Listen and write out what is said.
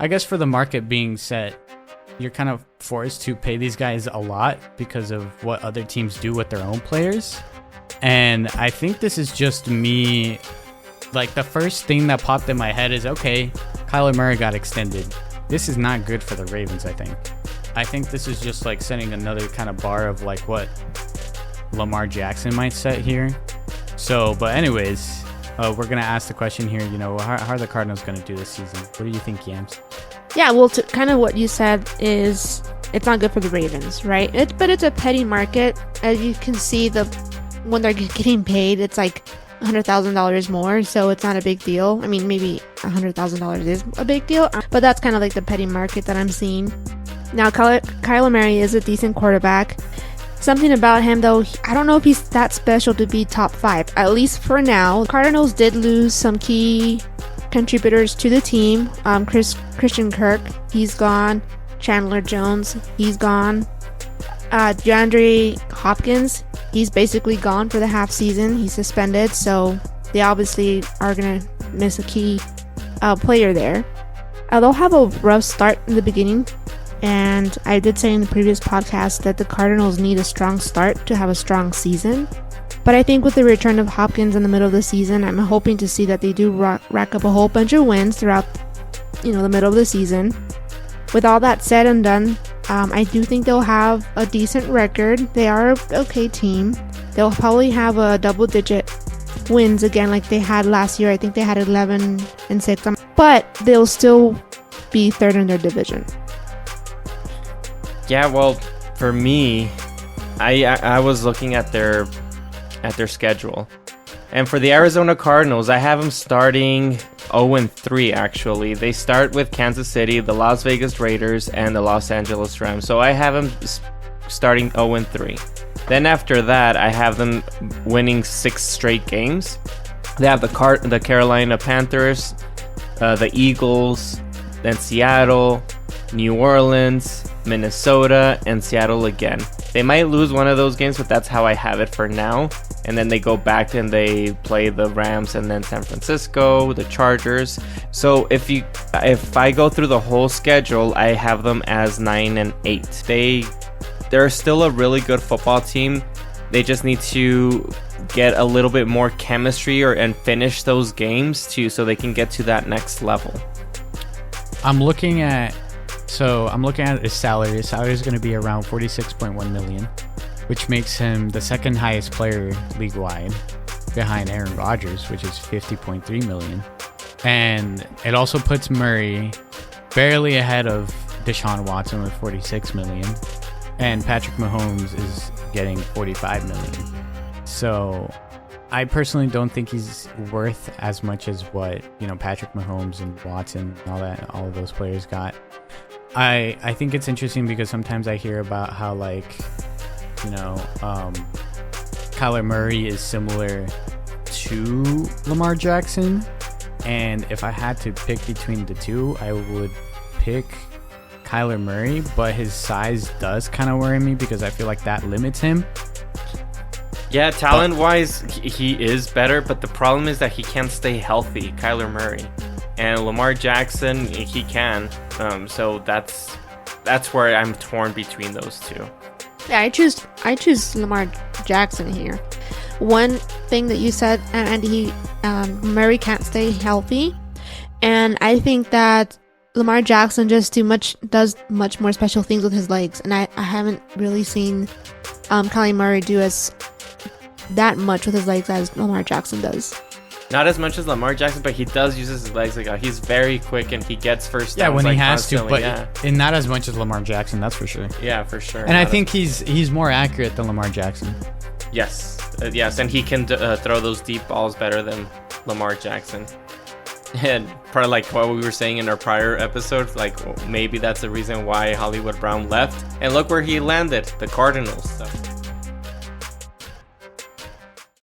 I guess for the market being set, you're kind of forced to pay these guys a lot because of what other teams do with their own players. And I think this is just me. Like, the first thing that popped in my head is, okay, Kyler Murray got extended. This is not good for the Ravens, I think. I think this is just like setting another kind of bar of like what Lamar Jackson might set here. So, but anyways, we're going to ask the question here, how are the Cardinals going to do this season? What do you think, Yams? Yeah, well, kind of what you said is it's not good for the Ravens, right? But it's a petty market. As you can see, when they're getting paid, it's like $100,000 more, so it's not a big deal. I mean, maybe $100,000 is a big deal, but that's kind of like the petty market that I'm seeing. Now, Kyler Murray is a decent quarterback. Something about him, though, I don't know if he's that special to be top 5, at least for now. Cardinals did lose some key contributors to the team. Christian Kirk, he's gone. Chandler Jones, he's gone. DeAndre Hopkins, he's basically gone for the half season. He's suspended, so they obviously are going to miss a key player there. They'll have a rough start in the beginning, and I did say in the previous podcast that the Cardinals need a strong start to have a strong season. But I think with the return of Hopkins in the middle of the season, I'm hoping to see that they do rack up a whole bunch of wins throughout, the middle of the season. With all that said and done, I do think they'll have a decent record. They are an okay team. They'll probably have a double-digit wins again like they had last year. I think they had 11-6. But they'll still be third in their division. Yeah, well, for me, I was looking at their schedule. And for the Arizona Cardinals, I have them starting 0-3, actually. They start with Kansas City, the Las Vegas Raiders, and the Los Angeles Rams. So I have them starting 0-3. Then after that, I have them winning 6 straight games. They have the Carolina Panthers, the Eagles, then Seattle, New Orleans, Minnesota, and Seattle again. They might lose one of those games, but that's how I have it for now. And then they go back and they play the Rams and then San Francisco, the Chargers. So if I go through the whole schedule, I have them as 9-8. They're still a really good football team. They just need to get a little bit more chemistry and finish those games so they can get to that next level. I'm looking at his salary. His salary is going to be around $46.1 million, which makes him the second highest player league-wide behind Aaron Rodgers, which is $50.3 million. And it also puts Murray barely ahead of Deshaun Watson with $46 million. And Patrick Mahomes is getting $45 million. So I personally don't think he's worth as much as what, Patrick Mahomes and Watson and all of those players got. I think it's interesting because sometimes I hear about how Kyler Murray is similar to Lamar Jackson, and if I had to pick between the two, I would pick Kyler Murray, but his size does kind of worry me because I feel like that limits him. Yeah, talent-wise, he is better, but the problem is that he can't stay healthy, Kyler Murray. And Lamar Jackson, he can. So that's where I'm torn between those two. Yeah, I choose Lamar Jackson here. One thing that you said, Andy, Murray can't stay healthy, and I think that Lamar Jackson just does much more special things with his legs, and I haven't really seen Kyler Murray do that much with his legs as Lamar Jackson does. Not as much as Lamar Jackson, but he does use his legs. He's very quick and he gets first downs. Yeah, when he has to, but yeah. not as much as Lamar Jackson, that's for sure. Yeah, for sure. And I think he's more accurate than Lamar Jackson. Yes, and he can throw those deep balls better than Lamar Jackson. And probably like what we were saying in our prior episodes, maybe that's the reason why Hollywood Brown left. And look where he landed, the Cardinals. So.